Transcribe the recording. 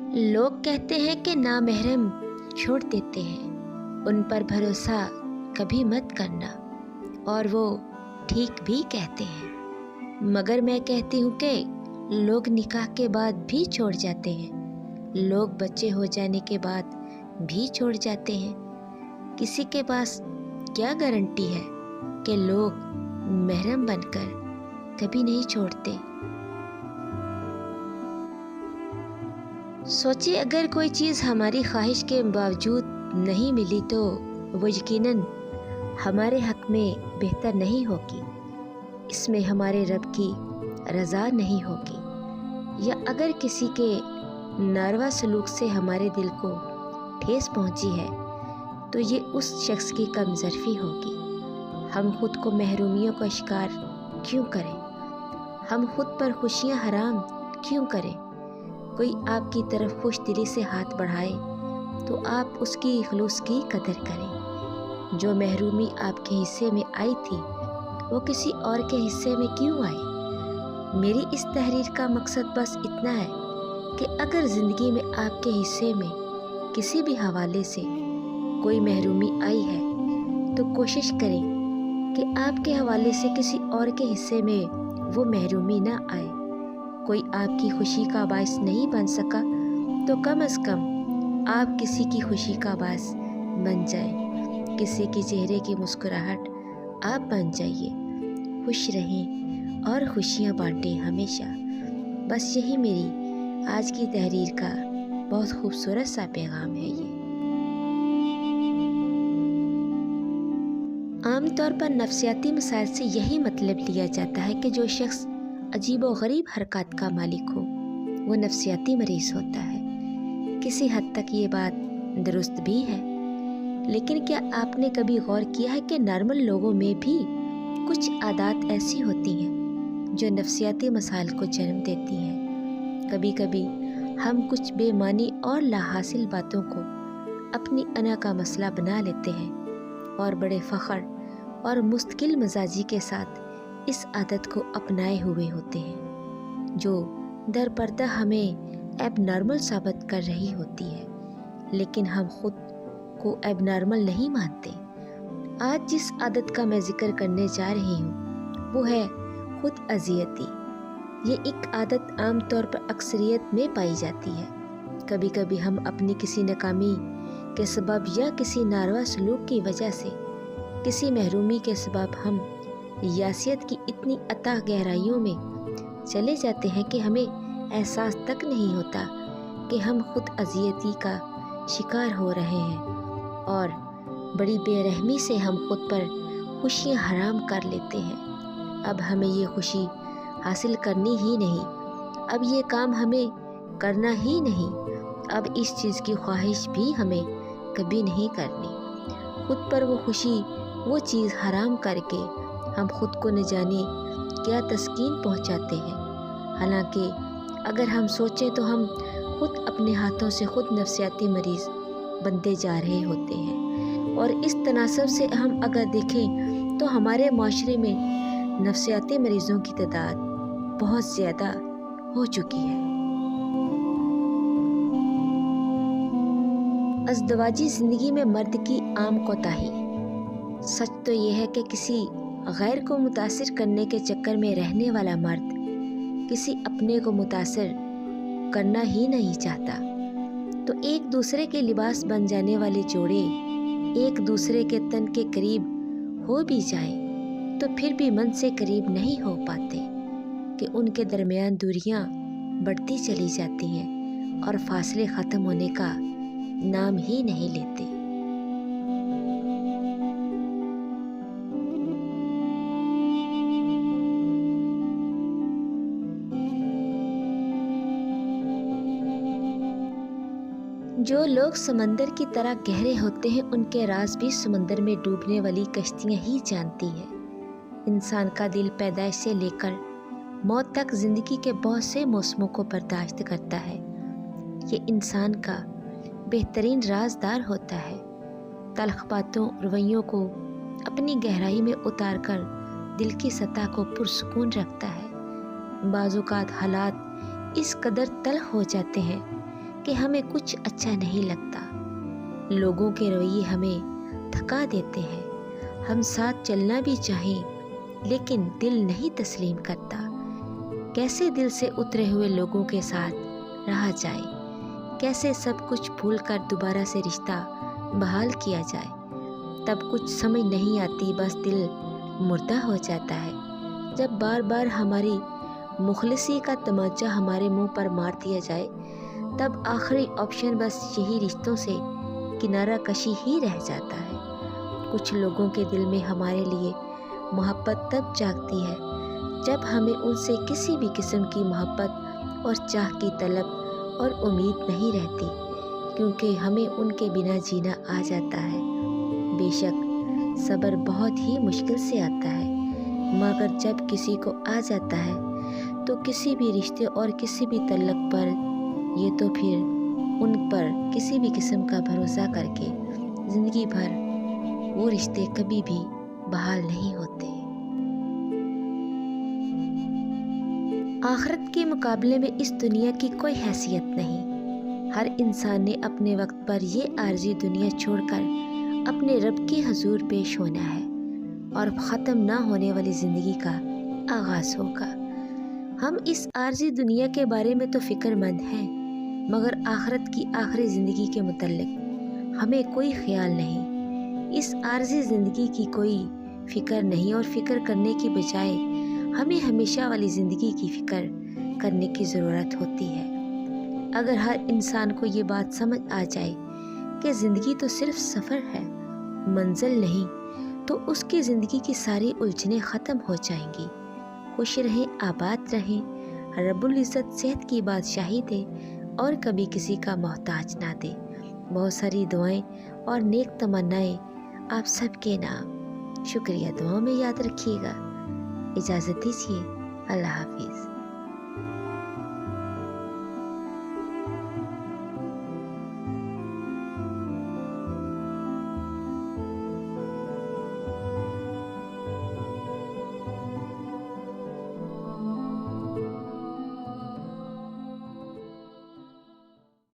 لوگ کہتے ہیں کہ نامحرم چھوڑ دیتے ہیں، ان پر بھروسہ کبھی مت کرنا، اور وہ ٹھیک بھی کہتے ہیں، مگر میں کہتی ہوں کہ لوگ نکاح کے بعد بھی چھوڑ جاتے ہیں، لوگ بچے ہو جانے کے بعد بھی چھوڑ جاتے ہیں۔ کسی کے پاس کیا گارنٹی ہے کہ لوگ محرم بن کر کبھی نہیں چھوڑتے؟ سوچیے، اگر کوئی چیز ہماری خواہش کے باوجود نہیں ملی تو وہ یقیناً ہمارے حق میں بہتر نہیں ہوگی، اس میں ہمارے رب کی رضا نہیں ہوگی۔ یا اگر کسی کے ناروا سلوک سے ہمارے دل کو ٹھیس پہنچی ہے تو یہ اس شخص کی کم ظرفی ہوگی۔ ہم خود کو محرومیوں کا شکار کیوں کریں؟ ہم خود پر خوشیاں حرام کیوں کریں؟ کوئی آپ کی طرف خوش دلی سے ہاتھ بڑھائے تو آپ اس کی خلوص کی قدر کریں۔ جو محرومی آپ کے حصے میں آئی تھی وہ کسی اور کے حصے میں کیوں آئی؟ میری اس تحریر کا مقصد بس اتنا ہے کہ اگر زندگی میں آپ کے حصے میں کسی بھی حوالے سے کوئی محرومی آئی ہے تو کوشش کریں کہ آپ کے حوالے سے کسی اور کے حصے میں وہ محرومی نہ آئے۔ کوئی آپ کی خوشی کا باعث نہیں بن سکا تو کم از کم آپ کسی کی خوشی کا باعث بن جائیں، کسی کے چہرے کی مسکراہٹ آپ بن جائیے۔ خوش رہیں اور خوشیاں بانٹیں ہمیشہ۔ بس یہی میری آج کی تحریر کا بہت خوبصورت سا پیغام ہے۔ یہ عام طور پر نفسیاتی مسائل سے یہی مطلب لیا جاتا ہے کہ جو شخص عجیب و غریب حرکات کا مالک ہو وہ نفسیاتی مریض ہوتا ہے۔ کسی حد تک یہ بات درست بھی ہے، لیکن کیا آپ نے کبھی غور کیا ہے کہ نارمل لوگوں میں بھی کچھ عادات ایسی ہوتی ہیں جو نفسیاتی مسائل کو جنم دیتی ہیں؟ کبھی کبھی ہم کچھ بے معنی اور لا حاصل باتوں کو اپنی انا کا مسئلہ بنا لیتے ہیں اور بڑے فخر اور مستقل مزاجی کے ساتھ اس عادت کو اپنائے ہوئے ہوتے ہیں جو در پردہ ہمیں ایب نارمل ثابت کر رہی ہوتی ہے، لیکن ہم خود کو ایب نارمل نہیں مانتے۔ آج جس عادت کا میں ذکر کرنے جا رہی ہوں وہ ہے خود اذیتی۔ یہ ایک عادت عام طور پر اکثریت میں پائی جاتی ہے۔ کبھی کبھی ہم اپنی کسی ناکامی کے سبب یا کسی ناروا سلوک کی وجہ سے، کسی محرومی کے سبب ہم یاسیت کی اتنی اتاہ گہرائیوں میں چلے جاتے ہیں کہ ہمیں احساس تک نہیں ہوتا کہ ہم خود اذیتی کا شکار ہو رہے ہیں، اور بڑی بے رحمی سے ہم خود پر خوشیاں حرام کر لیتے ہیں۔ اب ہمیں یہ خوشی حاصل کرنی ہی نہیں، اب یہ کام ہمیں کرنا ہی نہیں، اب اس چیز کی خواہش بھی ہمیں کبھی نہیں کرنی۔ خود پر وہ خوشی، وہ چیز حرام کر کے ہم خود کو نہ جانے کیا تسکین پہنچاتے ہیں۔ حالانکہ اگر ہم سوچیں تو ہم خود اپنے ہاتھوں سے خود نفسیاتی مریض بنتے جا رہے ہوتے ہیں، اور اس تناسب سے ہم اگر دیکھیں تو ہمارے معاشرے میں نفسیاتی مریضوں کی تعداد بہت زیادہ ہو چکی ہے۔ ازدواجی زندگی میں مرد کی عام کوتاہی۔ سچ تو یہ ہے کہ کسی غیر کو متاثر کرنے کے چکر میں رہنے والا مرد کسی اپنے کو متاثر کرنا ہی نہیں چاہتا، تو ایک دوسرے کے لباس بن جانے والے جوڑے ایک دوسرے کے تن کے قریب ہو بھی جائیں تو پھر بھی من سے قریب نہیں ہو پاتے کہ ان کے درمیان دوریاں بڑھتی چلی جاتی ہیں اور فاصلے ختم ہونے کا نام ہی نہیں لیتے۔ جو لوگ سمندر کی طرح گہرے ہوتے ہیں ان کے راز بھی سمندر میں ڈوبنے والی کشتیاں ہی جانتی ہیں۔ انسان کا دل پیدائش سے لے کر موت تک زندگی کے بہت سے موسموں کو برداشت کرتا ہے۔ یہ انسان کا بہترین رازدار ہوتا ہے، تلخ باتوں رویوں کو اپنی گہرائی میں اتار کر دل کی سطح کو پرسکون رکھتا ہے۔ بعض اوقات حالات اس قدر تلخ ہو جاتے ہیں کہ ہمیں کچھ اچھا نہیں لگتا۔ لوگوں کے رویے ہمیں تھکا دیتے ہیں۔ ہم ساتھ چلنا بھی چاہیں لیکن دل نہیں تسلیم کرتا۔ کیسے دل سے اترے ہوئے لوگوں کے ساتھ رہا جائے؟ کیسے سب کچھ بھول کر دوبارہ سے رشتہ بحال کیا جائے؟ تب کچھ سمجھ نہیں آتی، بس دل مردہ ہو جاتا ہے۔ جب بار بار ہماری مخلصی کا تمانچہ ہمارے منہ پر مار دیا جائے، تب آخری آپشن بس یہی رشتوں سے کنارہ کشی ہی رہ جاتا ہے۔ کچھ لوگوں کے دل میں ہمارے لیے محبت تب جاگتی ہے جب ہمیں ان سے کسی بھی قسم کی محبت اور چاہ کی طلب اور امید نہیں رہتی، کیونکہ ہمیں ان کے بنا جینا آ جاتا ہے۔ بے شک صبر بہت ہی مشکل سے آتا ہے، مگر جب کسی کو آ جاتا ہے تو کسی بھی رشتے اور کسی بھی تعلق پر یہ تو پھر ان پر کسی بھی قسم کا بھروسہ کر کے زندگی بھر وہ رشتے کبھی بھی بحال نہیں ہوتے۔ آخرت کے مقابلے میں اس دنیا کی کوئی حیثیت نہیں۔ ہر انسان نے اپنے وقت پر یہ عارضی دنیا چھوڑ کر اپنے رب کے حضور پیش ہونا ہے، اور ختم نہ ہونے والی زندگی کا آغاز ہوگا۔ ہم اس عارضی دنیا کے بارے میں تو فکر مند ہیں، مگر آخرت کی آخری زندگی کے متعلق ہمیں کوئی خیال نہیں۔ اس عارضی زندگی کی کوئی فکر نہیں، اور فکر کرنے کی بجائے ہمیں ہمیشہ والی زندگی کی فکر کرنے کی ضرورت ہوتی ہے۔ اگر ہر انسان کو یہ بات سمجھ آ جائے کہ زندگی تو صرف سفر ہے، منزل نہیں، تو اس کی زندگی کی ساری الجھنیں ختم ہو جائیں گی۔ خوش رہیں، آباد رہیں، رب العزت صحت کی بادشاہی دے اور کبھی کسی کا محتاج نہ دے۔ بہت ساری دعائیں اور نیک تمنائیں آپ سب کے نام۔ شکریہ، دعاؤں میں یاد رکھیے گا۔ اجازت دیجیے، اللہ حافظ۔